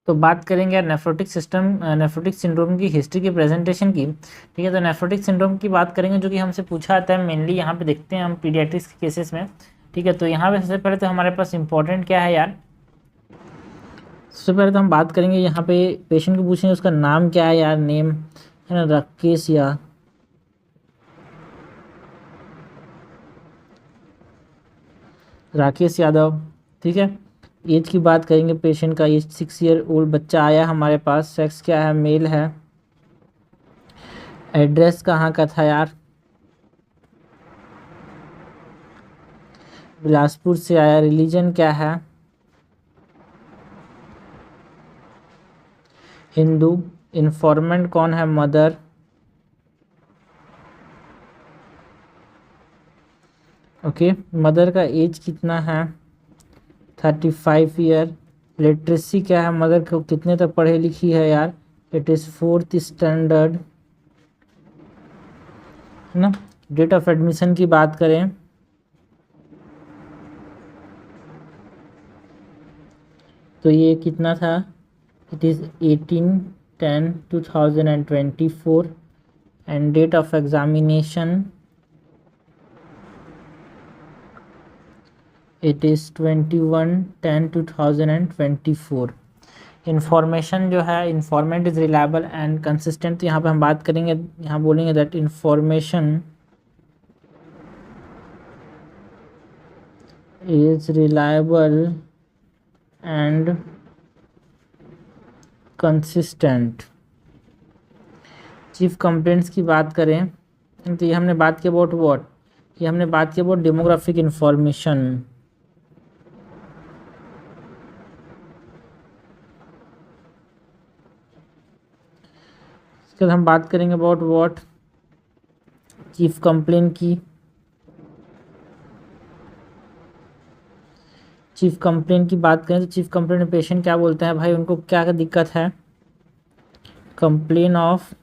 तो बात करेंगे यार नेफ्रोटिक सिस्टम, नेफ्रोटिक सिंड्रोम की हिस्ट्री की प्रेजेंटेशन की। ठीक है, तो नेफ्रोटिक सिंड्रोम की बात करेंगे जो कि हमसे पूछा आता है मेनली, यहाँ पे देखते हैं हम पीडियाट्रिक्स के केसेस में। ठीक है, तो यहाँ पे सबसे पहले तो हमारे पास इंपॉर्टेंट क्या है यार, सबसे पहले तो हम बात करेंगे यहाँ पे पेशेंट को पूछेंगे उसका नाम क्या है यार, नेम है ना, राकेश यादव। ठीक है, एज की बात करेंगे, पेशेंट का एज 6 ईयर ओल्ड बच्चा आया हमारे पास, सेक्स क्या है, मेल है। एड्रेस कहाँ का था यार, बिलासपुर से आया। रिलीजन क्या है, हिंदू। इन्फॉर्मेंट कौन है, मदर। ओके, मदर का एज कितना है, 35 ईयर। लिटरेसी क्या है, मदर को कितने तक पढ़ी लिखी है यार, इट इज़ 4th स्टैंडर्ड, है ना। डेट ऑफ एडमिशन की बात करें तो ये कितना था, it is 18/10/2024 and date of examination it is 21/10/2024। Information जो है, informant is reliable and consistent. यहाँ पे हम बात करेंगे, यहाँ बोलेंगे that information is reliable and consistent. Chief complaints की बात करें तो ये हमने बात की अबाउट व्हाट, ये हमने बात की अबाउट डेमोग्राफिक इंफॉर्मेशन। इसके बाद हम बात करेंगे अबाउट व्हाट, चीफ कंप्लेन की। चीफ कंप्लेन की बात करें तो चीफ कंप्लेन में पेशेंट क्या बोलते हैं भाई, उनको क्या दिक्कत है, complain of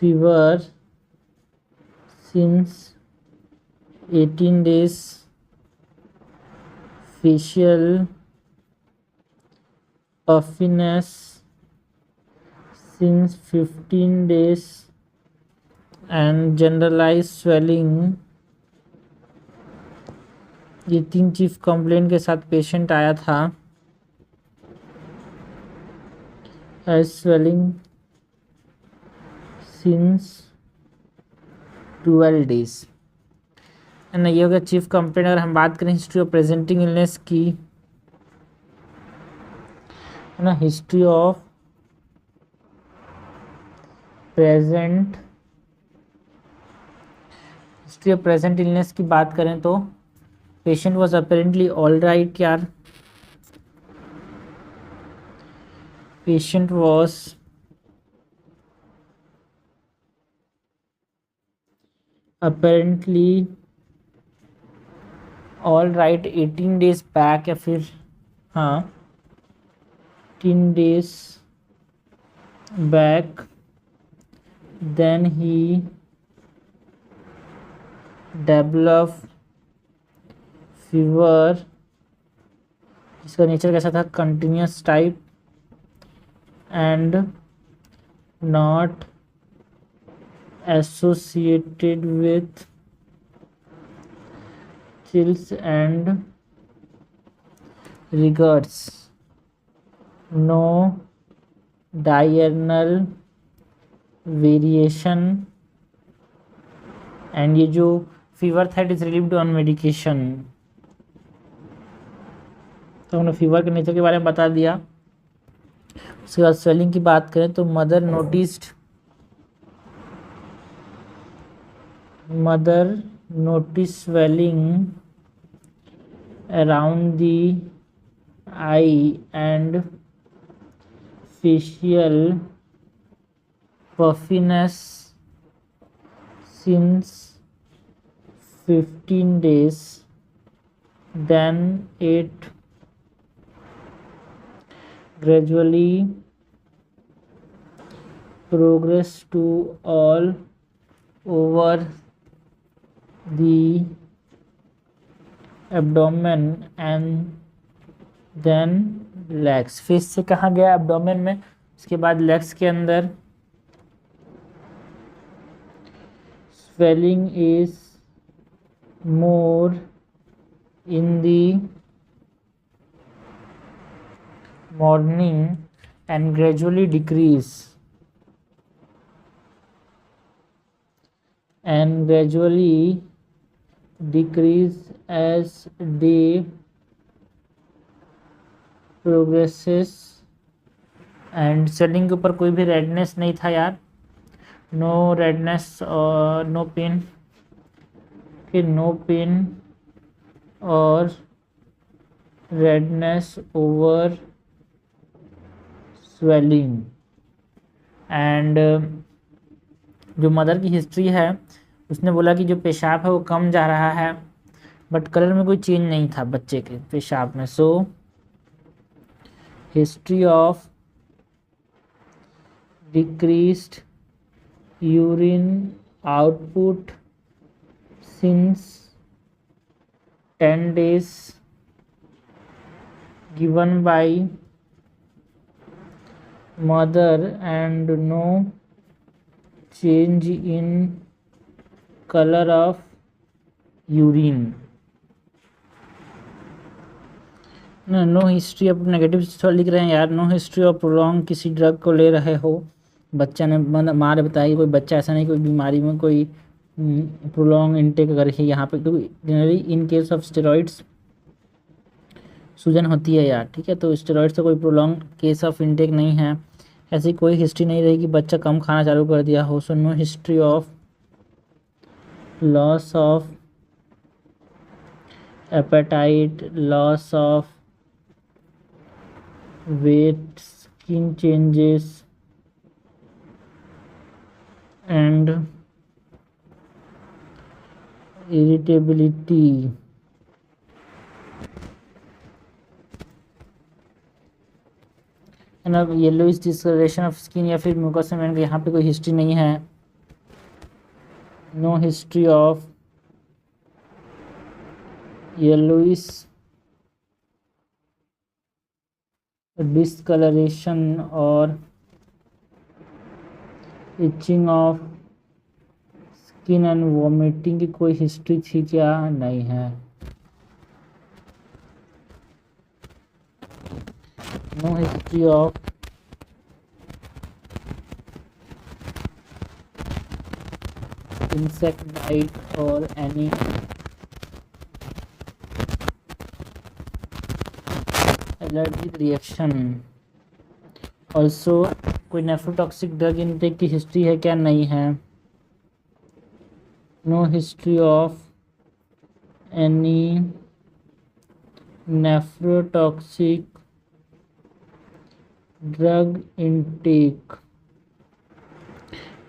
fever since 18 days, facial puffiness since 15 days and generalized swelling। ये 3 चीफ कंप्लेंट के साथ पेशेंट आया था। swelling since 12 days, है ना। ये हो गया चीफ कंप्लेंट। अगर हम बात करें हिस्ट्री ऑफ प्रेजेंटिंग इलनेस की, है ना, हिस्ट्री ऑफ प्रेजेंट इलनेस की बात करें तो patient was apparently all right यार, patient was apparently all right 18 days back, या फिर हाँ 18 days back, then he developed fever जिसका नेचर कैसा था, continuous type and not associated with chills and rigors, no diurnal variation, and ये जो fever था it is relieved on medication. तो हमने फीवर के नेचर के बारे में बता दिया। उसके बाद स्वेलिंग की बात करें तो mother noticed swelling around the eye and facial puffiness since 15 days, then it gradually progressed to all over the abdomen and then legs. Face से कहाँ गया? एब्डोमेन में, उसके बाद लेग्स के अंदर। swelling is more in the morning and gradually decrease as day progresses। And swelling के ऊपर कोई भी रेडनेस नहीं था यार, नो रेडनेस और नो पेन, फिर नो पेन और रेडनेस ओवर स्वेलिंग। एंड जो मदर की हिस्ट्री है उसने बोला कि जो पेशाब है वो कम जा रहा है, बट कलर में कोई चेंज नहीं था बच्चे के पेशाब में। So history of decreased urine output since 10 days given by mother and no change in color of urine। No history of negative थोड़ा लिख रहे हैं यार। नो हिस्ट्री ऑफ प्रोलॉन्ग किसी ड्रग को ले रहे हो, बच्चा ने माँ ने बताया कोई बच्चा ऐसा नहीं कोई बीमारी में कोई प्रोलॉन्ग इनटेक अगर है यहाँ पे, क्योंकि generally in case of steroids सूजन होती है यार, ठीक है। तो स्टेरॉइड्स का कोई प्रोलॉन्ग केस ऑफ इनटेक नहीं है, ऐसी कोई हिस्ट्री नहीं रही कि बच्चा कम खाना चालू कर दिया हो। So no history of loss of appetite, loss of weight, skin changes and irritability। And अब येलोइश डिस्कलरेशन ऑफ स्किन या फिर म्यूकस मेम्ब्रेन, यहाँ पे कोई हिस्ट्री नहीं है। No history of yellowish discolouration और itching of skin and vomiting की कोई हिस्ट्री थी क्या? नहीं है। No history of insect bite और एनी एलर्जिक रिएक्शन। ऑल्सो कोई नेफ्रोटॉक्सिक ड्रग इनटेक की हिस्ट्री है क्या? नहीं है। No history of any nephrotoxic drug intake.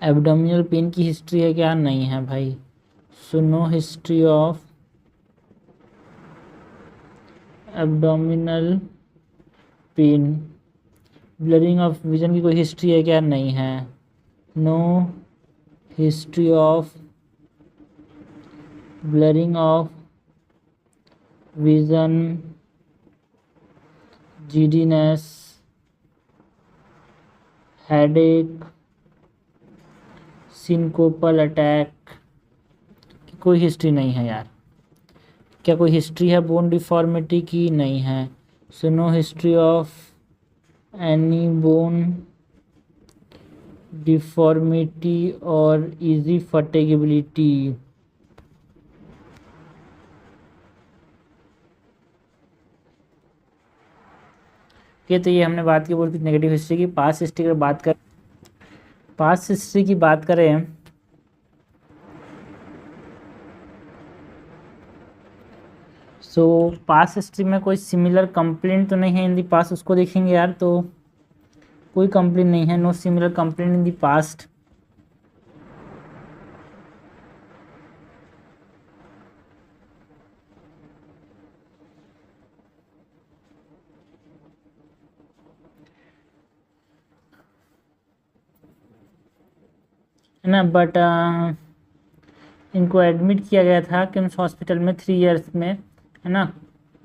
Abdominal pain की हिस्ट्री है क्या? नहीं है भाई। So no history of abdominal pain. Blurring of vision की कोई हिस्ट्री है क्या? नहीं है। No history of blurring of vision, giddiness, headache, syncopal attack की कोई हिस्ट्री नहीं है यार। क्या कोई हिस्ट्री है बोन डिफॉर्मिटी की? नहीं है। So no history of any bone deformity और इजी फटेगिबिलिटी। तो ये हमने बात की बोल नेगेटिव हिस्ट्री की। पास्ट हिस्ट्री की बात करें सो पास्ट हिस्ट्री में कोई सिमिलर कंप्लेंट तो नहीं है इन दी पास्ट, उसको देखेंगे यार। तो कोई कंप्लेंट नहीं है, no similar complaint in the past. है ना, बट इनको एडमिट किया गया था किम्स हॉस्पिटल में 3 years में, है ना।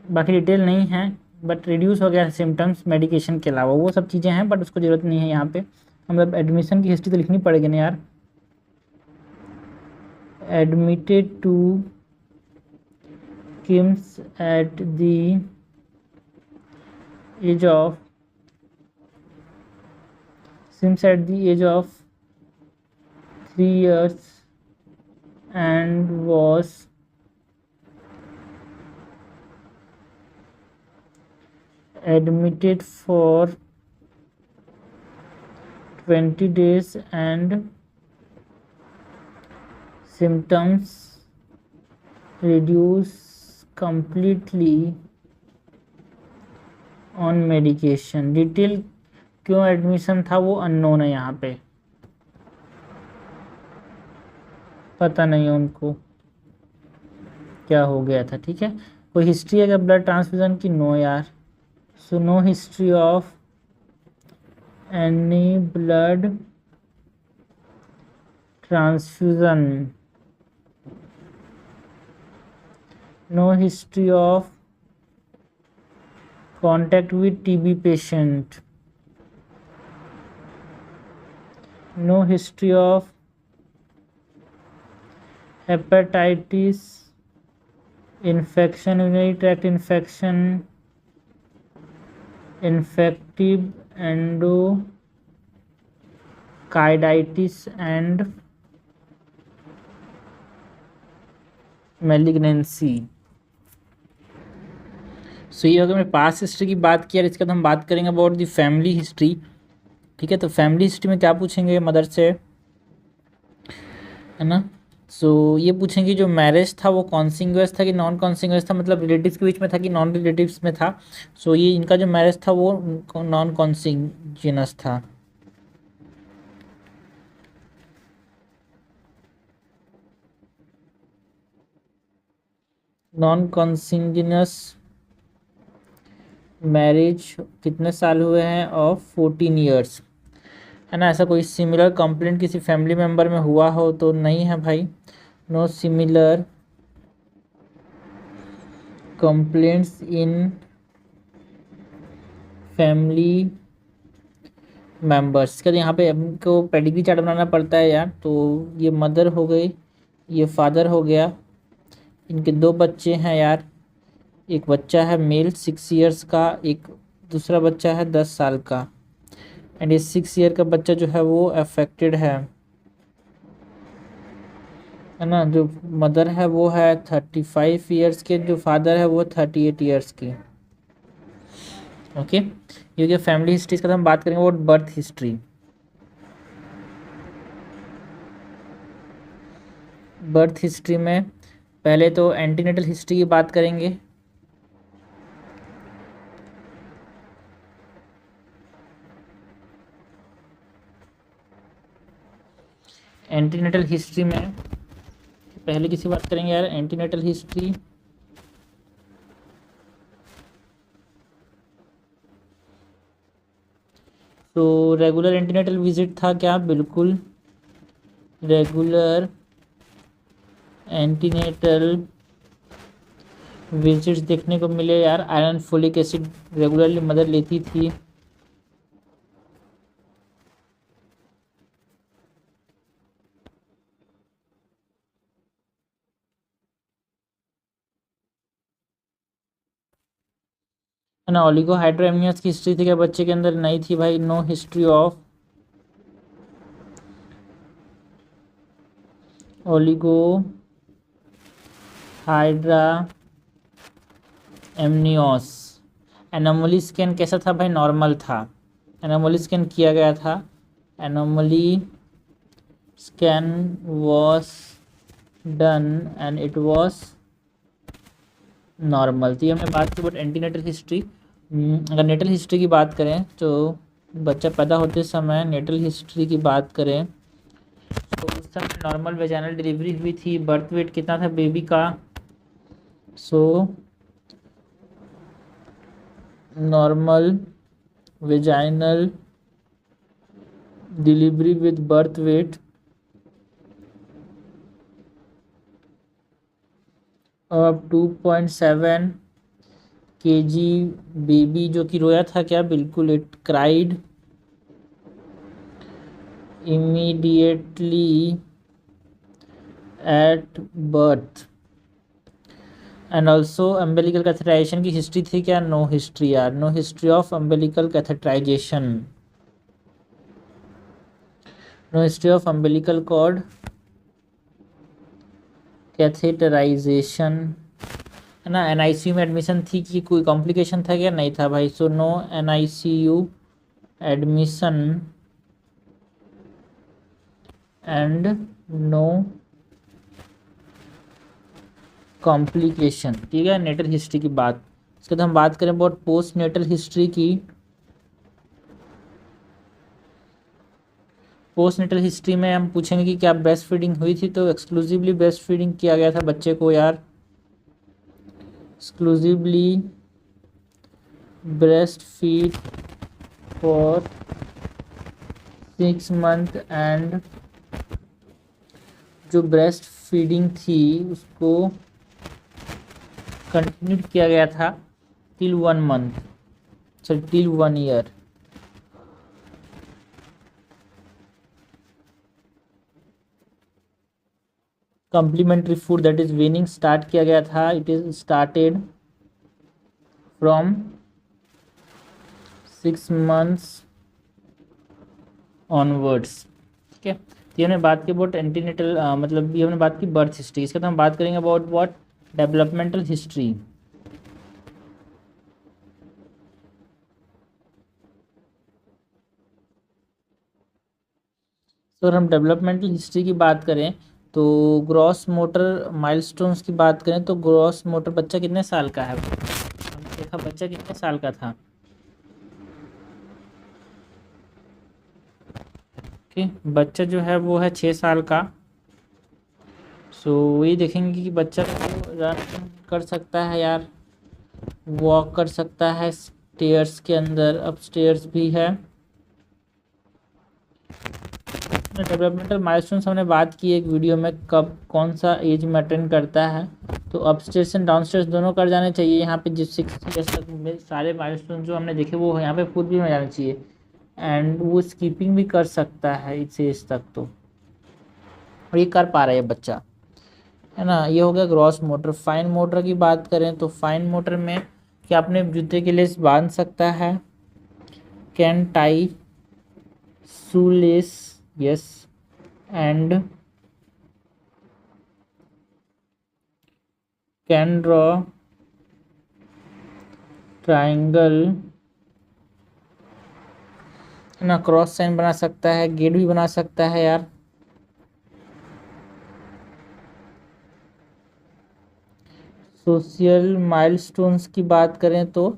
बाकी डिटेल नहीं है, बट रिड्यूस हो गया सिम्टम्स मेडिकेशन के अलावा, वो सब चीज़ें हैं, बट उसको ज़रूरत नहीं है यहाँ पे। मतलब एडमिशन की हिस्ट्री तो लिखनी पड़ेगी ना यार। Admitted to kims at the age of sims at the age of 3 years and was admitted for 20 days and symptoms reduce completely on medication। Detail क्यों एडमिशन था वो अननोन है यहाँ पे, पता नहीं है उनको क्या हो गया था। ठीक है, कोई हिस्ट्री है क्या ब्लड ट्रांसफ्यूजन की? नो यार। So no history of any blood transfusion, no history of contact with TB patient, no history of hepatitis infection, urinary tract infection, infective endocarditis and malignancy। सो ये अगर मैं पास्ट हिस्ट्री की बात किया, इसके बाद हम बात करेंगे अबाउट दी फैमिली हिस्ट्री। ठीक है, तो फैमिली हिस्ट्री में क्या पूछेंगे मदर से, है ना। सो ये पूछेंगे जो मैरिज था वो कॉन्सिंग्यूअस था कि नॉन कॉन्सिंग्यूअस था, मतलब रिलेटिव्स के बीच में था कि नॉन रिलेटिव्स में था। सो ये इनका जो मैरिज था वो नॉन कॉन्सिंग्यूअस था। नॉन कॉन्सिंग्यूअस मैरिज कितने साल हुए हैं? ऑफ 14 ईयर्स, है ना। ऐसा कोई सिमिलर कंप्लेंट किसी फैमिली मेम्बर में हुआ हो तो नहीं है भाई, no similar complaints in family members. क्या यहाँ पे हमको पेडिग्री चार्ट बनाना पड़ता है यार। तो ये मदर हो गई, ये फादर हो गया, इनके 2 बच्चे हैं यार। एक बच्चा है मेल 6 ईयर्स का, एक दूसरा बच्चा है 10 साल का। एंड ये 6 ईयर का बच्चा जो है वो अफेक्टेड है ना। जो मदर है वो है 35 ईयर्स के, जो फादर है वो 38 ईयर्स की। ओके, ये हो गया फैमिली हिस्ट्री। इसका हम बात करेंगे about birth history. Birth history में पहले तो एंटीनेटल हिस्ट्री की बात करेंगे। एंटीनेटल हिस्ट्री में पहले किसी बात करेंगे यार, एंटीनेटल हिस्ट्री। तो रेगुलर एंटीनेटल विजिट था क्या? बिल्कुल रेगुलर एंटीनेटल विजिट्स देखने को मिले यार। Iron folic acid regularly mother लेती थी। है ना। ओलिगो हाइड्रोएमियस की हिस्ट्री थी क्या बच्चे के अंदर? नहीं थी भाई, no history of oligohydramnios. Anomaly scan कैसा था भाई? नॉर्मल था। एनोमली स्कैन किया गया था, anomaly scan was done and it was normal. तो ये हमने बात की। बट एंटीनेटल हिस्ट्री, अगर नेटल हिस्ट्री की बात करें तो बच्चा पैदा होते समय नेटल हिस्ट्री की बात करें तो उस समय नॉर्मल वेजाइनल डिलीवरी हुई थी। बर्थ वेट कितना था बेबी का? So normal vaginal delivery with birth weight अब 2.7 kg बेबी जो कि रोया था क्या, बिल्कुल, it cried immediately at birth. And also umbilical catheterization की हिस्ट्री थी क्या, नो हिस्ट्री यार, no history of umbilical catheterization, no history of umbilical cord catheterization, है ना। एनआईसीयू में एडमिशन थी कि कोई कॉम्प्लिकेशन था क्या, नहीं था भाई। So no NICU admission and no complication, ठीक है। नेटल हिस्ट्री की बात, इसके बाद हम बात करें अबाउट पोस्ट नेटल हिस्ट्री की। पोस्ट नेटल हिस्ट्री में हम पूछेंगे कि क्या ब्रेस्ट फीडिंग हुई थी, तो एक्सक्लूसिवली ब्रेस्ट फीडिंग किया गया था बच्चे को यार, exclusively breast feed for 6 month and जो ब्रेस्ट फीडिंग थी उसको कंटिन्यू किया गया था till 1 month, sorry till 1 year. Complementary food that is weaning start किया गया था, it is started from 6 months onwards, ठीक है। तो ये हमने बात की अबाउट एंटीनेटल, मतलब ये हमने बात की बर्थ हिस्ट्री। इसके बाद हम बात करेंगे अबाउट व्हाट, डेवलपमेंटल हिस्ट्री। तो अगर हम डेवलपमेंटल हिस्ट्री की बात करें तो ग्रॉस मोटर माइलस्टोन्स की बात करें तो ग्रॉस मोटर बच्चा कितने साल का है, हमने देखा बच्चा कितने साल का था, ओके। बच्चा जो है वो है 6 साल का। सो वही देखेंगे कि बच्चा रन कर सकता है यार, वॉक कर सकता है स्टेयर्स के अंदर, अप स्टेयर्स भी है। डेवलपमेंटल माइलस्टोन्स हमने बात की एक वीडियो में, कब कौन सा एज में अटेंड करता है, तो अपस्टेयर्स एंड डाउनस्टेयर्स दोनों कर जाने चाहिए यहाँ पे। जिस 6 ईयर्स तक में सारे माइलस्टोन जो हमने देखे वो यहाँ पे खुद भी में जाना चाहिए, एंड वो स्कीपिंग भी कर सकता है इस एज तक, तो और ये कर पा रहा है बच्चा, है ना। ये हो गया ग्रॉस मोटर। फाइन मोटर की बात करें तो फाइन मोटर में क्या अपने जूते के लेस बांध सकता है, can tie shoelace, yes, and can draw triangle, ना क्रॉस साइन बना सकता है, गेट भी बना सकता है यार। सोशल माइलस्टोन्स की बात करें तो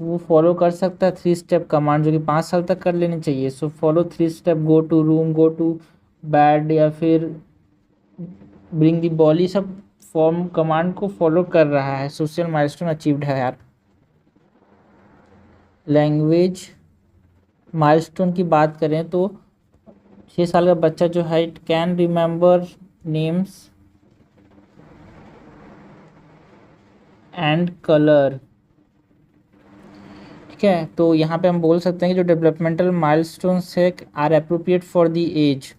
वो फॉलो कर सकता है 3 स्टेप कमांड, जो कि 5 साल तक कर लेनी चाहिए। So follow 3 step, go to room, go to bed, या फिर ब्रिंग दी बॉल, ये सब फॉर्म कमांड को फॉलो कर रहा है। सोशल माइलस्टोन अचीव्ड है यार। लैंग्वेज माइलस्टोन की बात करें तो 6 साल का बच्चा जो है it can remember names and colour, ठीक है। तो यहाँ पे हम बोल सकते हैं कि जो डेवलपमेंटल माइलस्टोन्स है are appropriate for the age.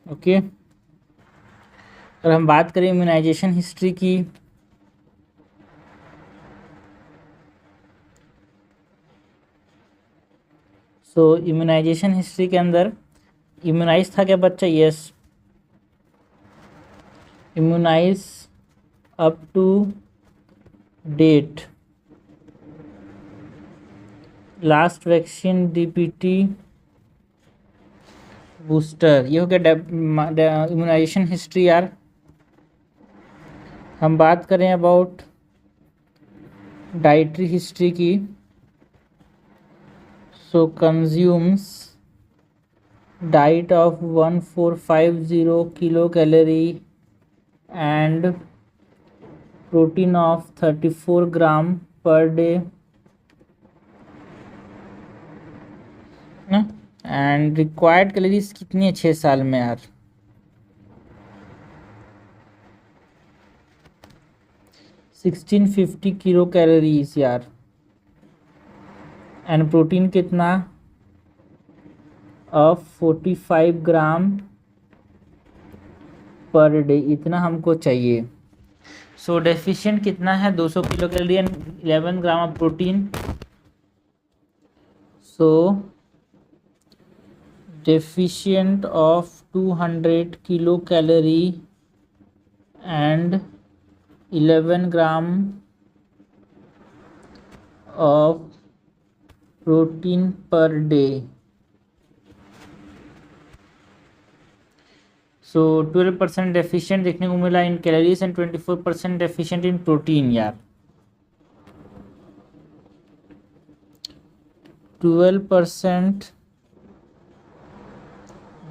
Okay, अगर हम बात करें इम्यूनाइजेशन हिस्ट्री की, सो इम्यूनाइजेशन हिस्ट्री के अंदर इम्यूनाइज था क्या बच्चा, yes, immunize up to date, last vaccine DPT booster. ये हो गया इम्यूनाइजेशन हिस्ट्री यार। हम बात करें अबाउट डाइटरी हिस्ट्री की, so consumes diet of 1450 kilo calorie and protein of 34 gram per day ना, एंड रिक्वायर्ड कैलोरीज कितनी है 6 साल में यार? 1650 किलो कैलोरीज यार। एंड प्रोटीन कितना? ऑफ 45 ग्राम पर डे, इतना हमको चाहिए। सो डेफिशिएंट कितना है? 200 kilo calorie and 11 gram of protein. So deficient of 200 kilo calorie and 11 gram of protein per day. So 12% deficient देखने को मिला इन calories and 24% deficient in protein यार। 12%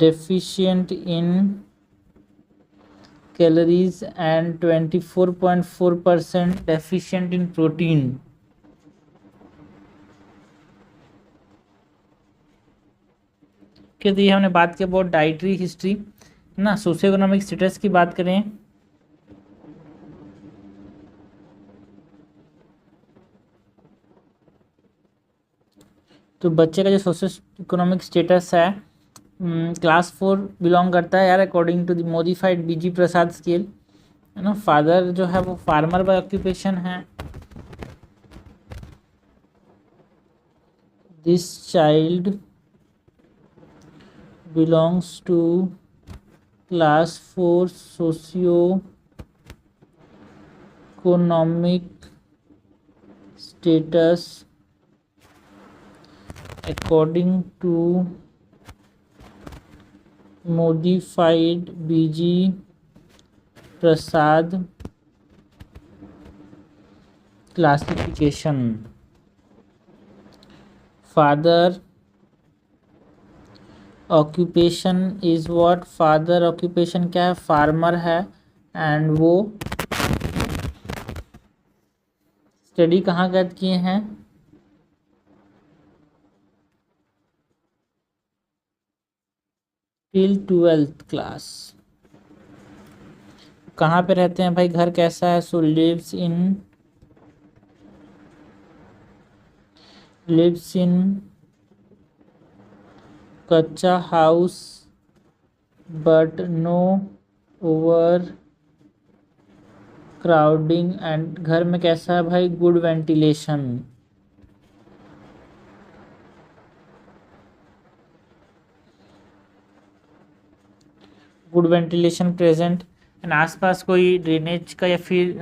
deficient in calories and 24.4% deficient in protein। तो ये हमने बात की about dietary history ना। सोशियो इकोनॉमिक स्टेटस की बात करें तो बच्चे का जो सोशियो इकोनॉमिक स्टेटस है क्लास 4 बिलोंग करता है यार, according to the modified BG Prasad scale, है ना। फादर जो है वो फार्मर बाय ऑक्यूपेशन है। This child belongs to class 4 socio economic status according to modified BG Prasad classification. Father occupation is what? Father occupation क्या है? फार्मर है। एंड वो स्टडी कहाँ कर किए हैं? Till 12th class. कहाँ पे रहते हैं भाई? घर कैसा है? सो lives in kutcha house but no overcrowding. And घर में कैसा है भाई? Good ventilation. Good ventilation present. And आसपास कोई ड्रेनेज का या फिर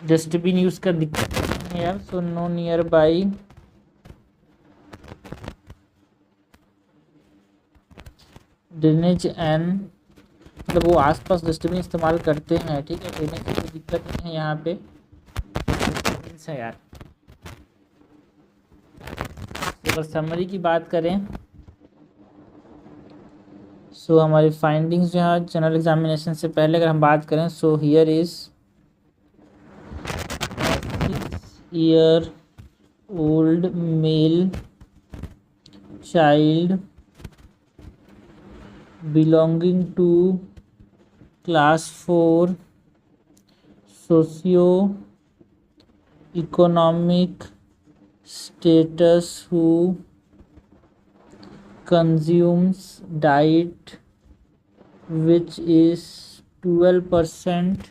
डस्टबिन यूज कर दिक्कत नहीं है यार। So no nearby drainage and, मतलब वो आसपास डस्टबिन इस्तेमाल करते हैं, ठीक है। ड्रेनेज की कोई दिक्कत नहीं है यहाँ पे है यार। अगर समरी की बात करें सो हमारी फाइंडिंग्स जो है जनरल एग्जामिनेशन से पहले अगर हम बात करें so here is 6 year old male child belonging to class 4 socio economic status who consumes diet which is 12%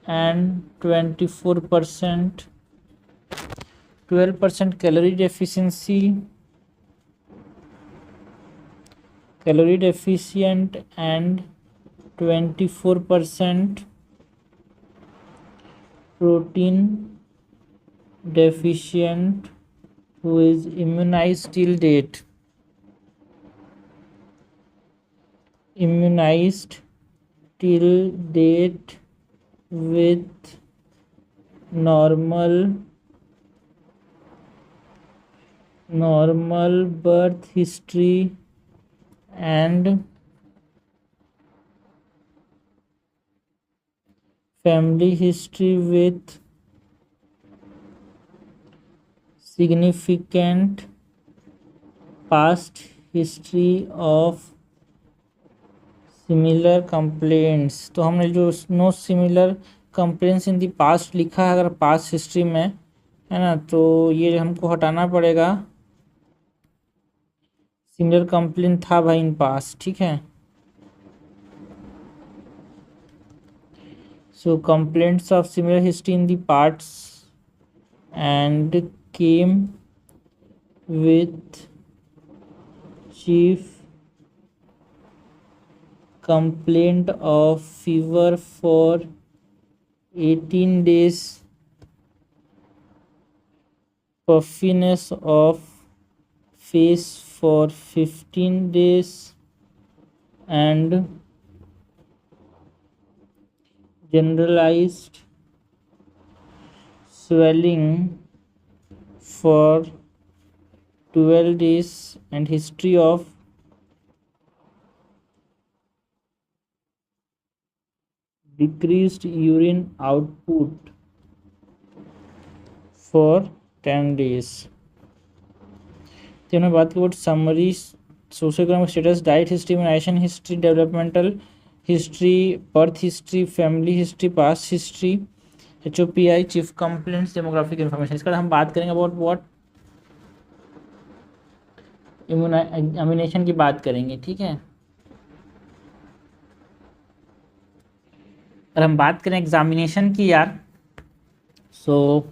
and 24% 12% calorie deficient and 24% protein deficient who is immunized till date with normal birth history and family history with significant past history of similar complaints. तो हमने जो no similar complaints in the past लिखा है अगर past history में, है ना, तो ये हमको हटाना पड़ेगा। सिमिलर कंप्लेंट था भाई इन पास्ट, ठीक है। So complaints of similar history in the parts and came with chief complaint of fever for 18 days, puffiness of face for 15 days, and generalized swelling for 12 days, and history of decreased urine output for 10 days। तो हमने बात की about summary socio economic status, diet history, immunisation history, developmental history, birth history, family history, past history, HOPI, chief complaints, demographic information. इसका हम बात करेंगे about what immunisation की बात करेंगे, ठीक है। अगर हम बात करें एग्जामिनेशन की यार, सो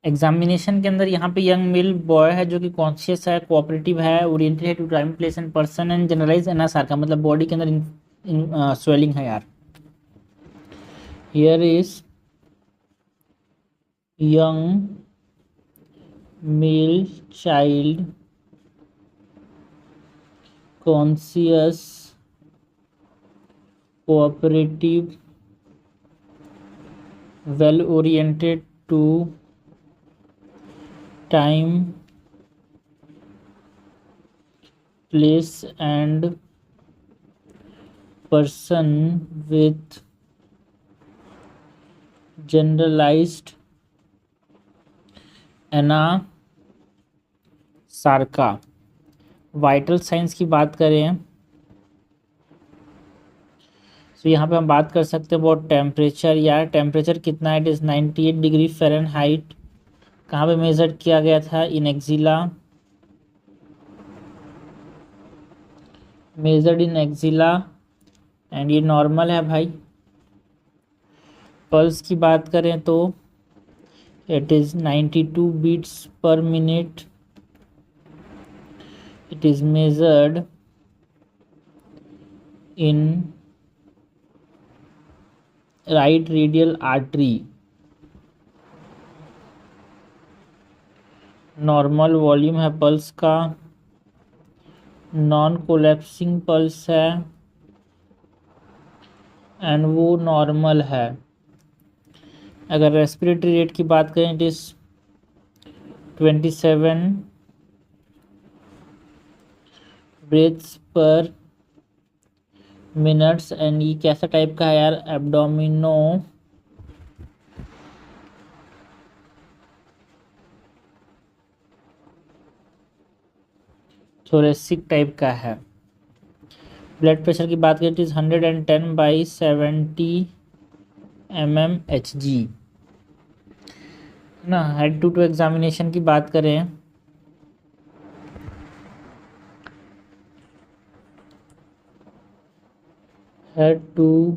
एग्जामिनेशन के अंदर यहाँ पे यंग मेल बॉय है जो कि कॉन्शियस है, कोऑपरेटिव है, ओरिएंटेड है to time place and person, and generalise anasarca का मतलब बॉडी के अंदर स्वेलिंग है यार। Here is young male child conscious, cooperative, well oriented to time, place and person with generalized anasarca. Vital signs की बात करें तो यहाँ पे हम बात कर सकते हैं अबाउट टेम्परेचर। यार टेम्परेचर कितना है, इट इज़ 98 डिग्री फ़ारेनहाइट। कहाँ पे मेजर किया गया था, in axilla, measured in axilla, and ये नॉर्मल है भाई। पल्स की बात करें तो it is 92 beats per minute. It is measured in right radial artery. Normal volume है पल्स का, नॉन कोलैप्सिंग पल्स है एंड वो नॉर्मल है। अगर रेस्पिरेटरी रेट की बात करें it is 27 breaths per minutes. And ये कैसा टाइप का है यार, एब्डोमिनो थोरेसिक टाइप का है। ब्लड प्रेशर की बात करें तो 110/70 mmHg ना। हेड टू एग्जामिनेशन की बात करें हेड टू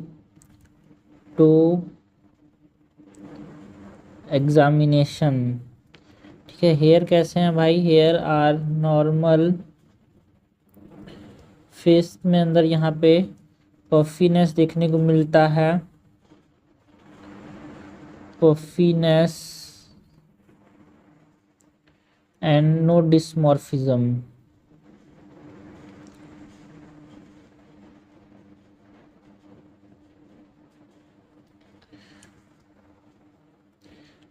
एग्जामिनेशन, ठीक है। हेयर कैसे हैं भाई, हेयर आर नॉर्मल। फेस में अंदर यहाँ पे पफीनेस देखने को मिलता है, पफीनेस एंड नो डिस्मॉर्फिज्म।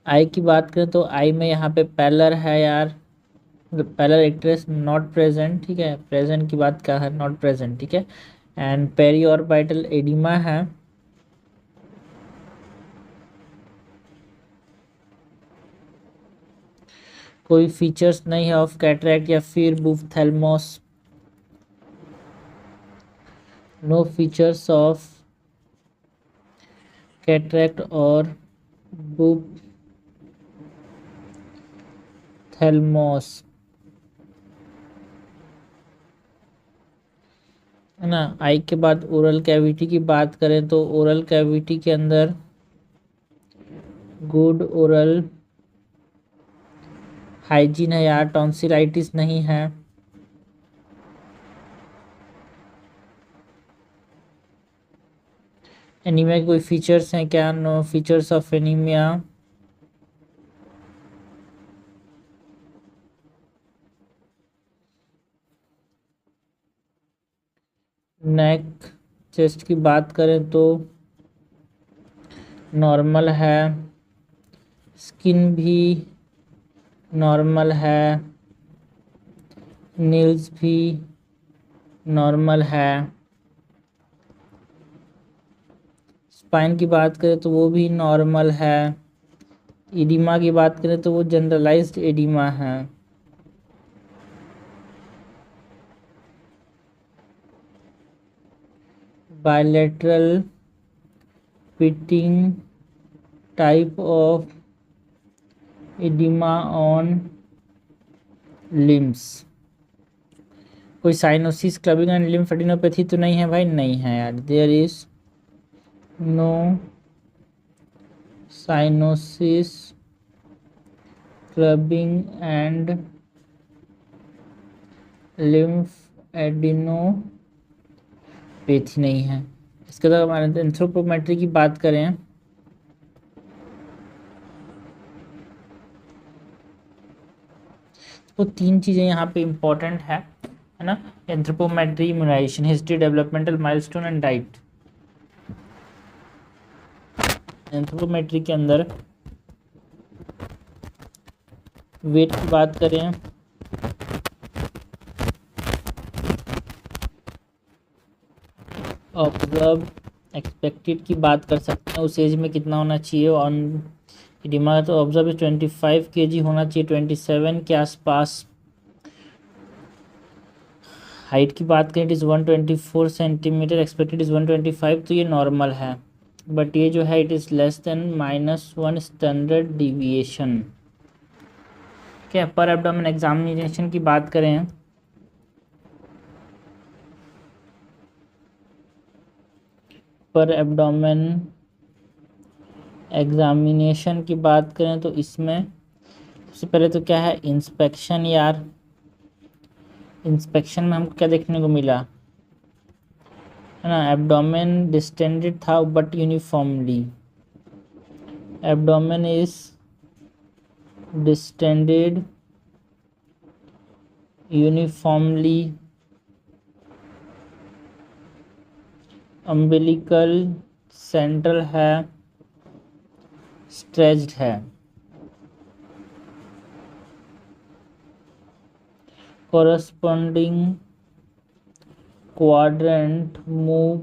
आई की बात करें तो आई में यहाँ पे पैलर है यार, पहला एक्ट्रेस नॉट प्रेजेंट, ठीक है, प्रेजेंट की बात क्या है, नॉट प्रेजेंट, ठीक है। एंड पेरी ऑर्बिटल एडिमा है। कोई फीचर्स नहीं है ऑफ कैटरैक्ट या फिर बुफ्थेल्मोस, नो फीचर्स ऑफ कैटरैक्ट और बुफ्थेल्मोस, है ना। आई के बाद ओरल कैविटी की बात करें तो ओरल कैविटी के अंदर गुड ओरल हाइजीन है यार, टॉन्सिलाइटिस नहीं है। एनीमिया के कोई फीचर्स हैं क्या, no features of anaemia. Neck chest की बात करें तो नॉर्मल है, स्किन भी नॉर्मल है, नील्स भी नॉर्मल है। स्पाइन की बात करें तो वो भी नॉर्मल है। एडिमा की बात करें तो वो जनरलाइज्ड एडिमा है। Bilateral pitting type of edema on limbs। कोई साइनोसिस क्लबिंग एंड लिम्फेडिनोपैथी तो नहीं है भाई, नहीं है यार, there is no cyanosis clubbing and lymphadenopathy नहीं है। इसके बाद हमारे एंथ्रोपोमेट्री की बात करें तो तीन चीज़ें यहाँ पे इम्पोर्टेंट है ना, anthropometry, immunization history, developmental milestone and diet. Anthropometry के अंदर वेट की बात करें ऑब्जर्व एक्सपेक्टेड की बात कर सकते हैं, उस एज में कितना होना चाहिए ऑन एडिमा, तो ऑब्जर्व 25 kg होना चाहिए 27 के आसपास। हाइट की बात करें it is 124 centimetre, expected is 125, तो ये नॉर्मल है, बट ये जो है it is less than -1 standard deviation. क्या पर एब्डोमेन एग्जामिनेशन की बात करें पर एब्डोमेन एग्जामिनेशन की बात करें तो इसमें सबसे पहले तो क्या है, इंस्पेक्शन यार। इंस्पेक्शन में हमको क्या देखने को मिला, है ना, एब्डोमेन डिस्टेंडेड था but uniformly, abdomen is distended uniformly, umbilical central है, स्ट्रेच्ड है। corresponding quadrant move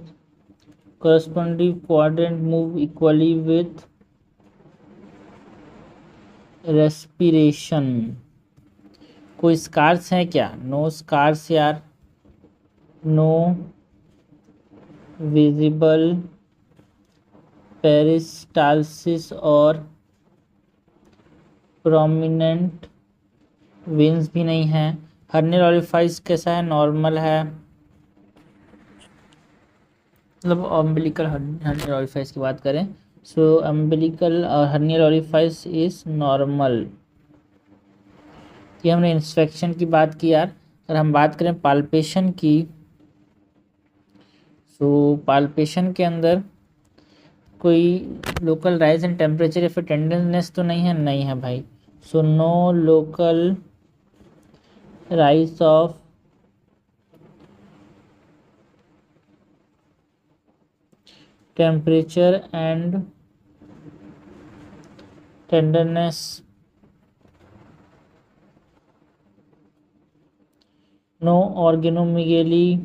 equally with respiration। कोई स्कार्स हैं क्या, नो स्कार्स यार, नो विजिबल पेरिस्टाल्सिस और प्रोमिनेंट वेन्स भी नहीं है। हर्नियल ओरिफाइस कैसा है, नॉर्मल है, मतलब अम्बिलिकल हर्नियल ओरिफाइस की बात करें सो अम्बिलिकल और हर्नियल ओरिफाइस इज नॉर्मल। ये हमने इंस्पेक्शन की बात की यार। अगर हम बात करें पाल्पेशन की, सो पाल्पेशन के अंदर कोई लोकल राइज इन टेम्परेचर या फिर टेंडरनेस तो नहीं है, नहीं है भाई, so no local rise of temperature and tenderness no organomegaly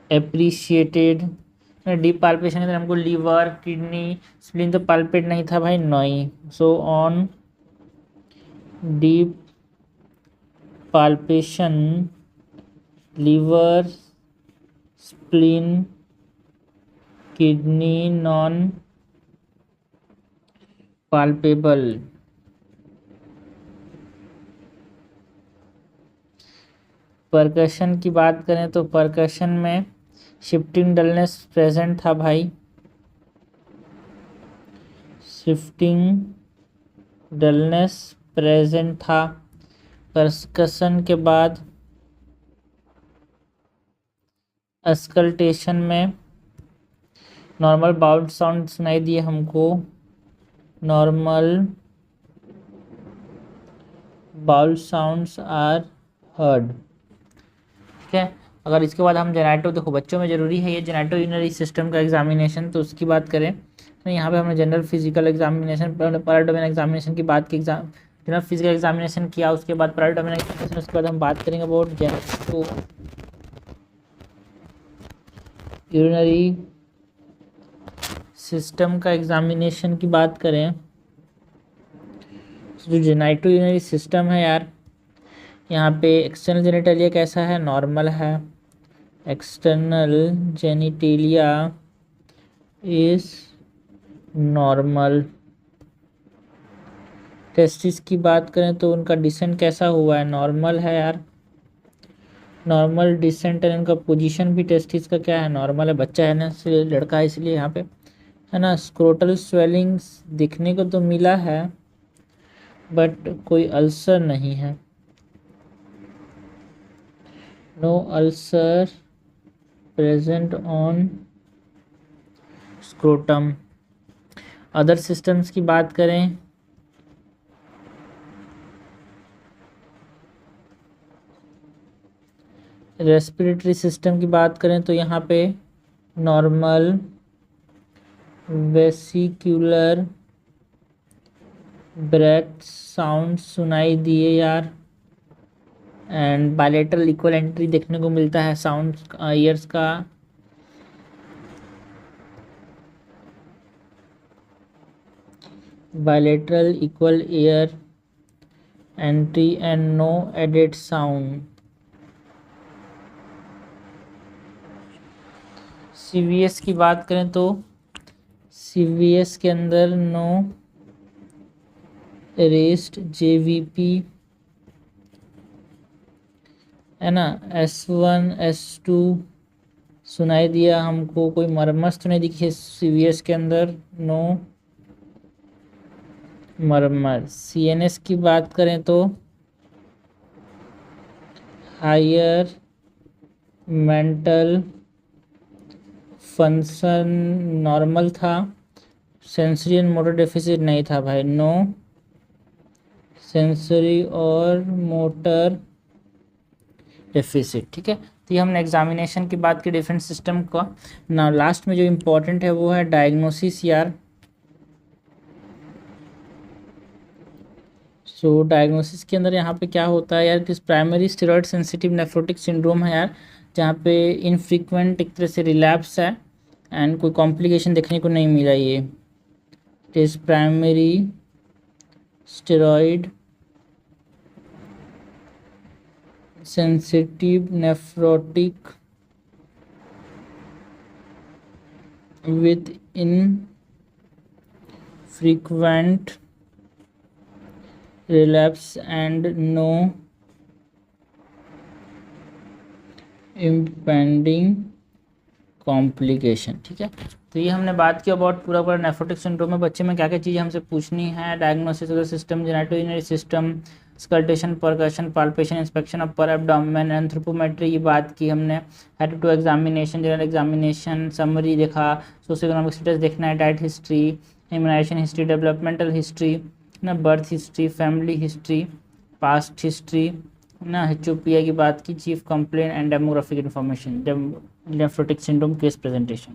appreciated. Deep palpation के अंदर हमको लीवर, किडनी, स्प्लीन तो पाल्पेट नहीं था भाई, नॉई। So on deep palpation liver, spleen, kidney non palpable. Percussion की बात करें तो परकशन में शिफ्टिंग डलनेस प्रेजेंट था भाई, शिफ्टिंग डलनेस प्रेजेंट था। परकशन के बाद अस्कल्टेशन में नॉर्मल बाउल साउंड सुनाई दिए हमको, normal bowel sounds are heard. ठीक है, अगर इसके बाद हम जेनेटो, देखो बच्चों में ज़रूरी है ये जेनेटो यूरिनरी सिस्टम का एग्जामिनेशन, तो उसकी बात करें तो यहाँ पे हमने जनरल फिजिकल एग्जामिनेशन, पैराडोमेन एग्जामिनेशन की बात की, जनरल फिजिकल एग्जामिनेशन किया, उसके बाद पैराडोमेन एग्जामिनेशन, उसके बाद हम बात करेंगे अबाउट जेनेटो यूरिनरी सिस्टम का एग्जामिनेशन की बात करें। जो जेनेटो यूरिनरी सिस्टम है यार, यहाँ पे एक्सटर्नल जेनिटेलिया कैसा है, नॉर्मल है। External genitalia is normal. Testis की बात करें तो उनका डिसेंट कैसा हुआ है, नॉर्मल है यार, नॉर्मल डिसेंट है। उनका पोजीशन भी टेस्टिस का क्या है, नॉर्मल है, बच्चा है ना इसलिए, लड़का है इसलिए यहाँ पे है ना। स्क्रोटल स्वेलिंग्स दिखने को तो मिला है बट कोई अल्सर नहीं है, no ulcer present on scrotum. Other systems की बात करें रेस्पिरेटरी सिस्टम की बात करें तो यहाँ पे नॉर्मल वेसिक्यूलर ब्रेथ साउंड सुनाई दिए यार, एंड बायलेटरल इक्वल एंट्री देखने को मिलता है साउंड ईयर्स का। Bilateral equal air entry and no added sound. CVS की बात करें तो सीवीएस के अंदर नो रेस्ट जेवीपी है ना, S1 S2 सुनाई दिया हमको, कोई मरम्मत तो नहीं दिखी सीवीएस के अंदर, नो मरम्मत। सीएनएस की बात करें तो हायर मेंटल फंक्शन नॉर्मल था, सेंसरी एंड मोटर डेफिसिट नहीं था भाई, नो सेंसरी और मोटर डेफिसिट। ठीक है, तो ये हमने एग्जामिनेशन की बात की डिफरेंट सिस्टम का ना। लास्ट में जो इम्पोर्टेंट है वो है डायग्नोसिस यार। सो डायग्नोसिस के अंदर यहाँ पे क्या होता है यार, किस primary steroid sensitive nephrotic syndrome है यार, जहाँ पे इनफ्रीक्वेंट एक तरह से रिलैप्स है एंड कोई कॉम्प्लिकेशन देखने को नहीं मिला। ये it is primary steroid sensitive nephrotic with infrequent relapse and no impending complication. ठीक है, तो ये हमने बात की अबाउट पूरा नेफ्रोटिक सिंड्रोम में बच्चे में क्या क्या चीज़ें हमसे पूछनी है, diagnosis of the system, genitourinary system, auscultation, percussion, palpation, inspection of per abdomen, anthropometry की बात की हमने, head to examination, general examination, summary देखा, सोशियो इकोनॉमिक स्टेटस देखना है, diet history, immunisation history, developmental history ना, birth history, family history, past history ना, HOPI की बात की, chief complaint and demographic information, nephrotic syndrome case presentation.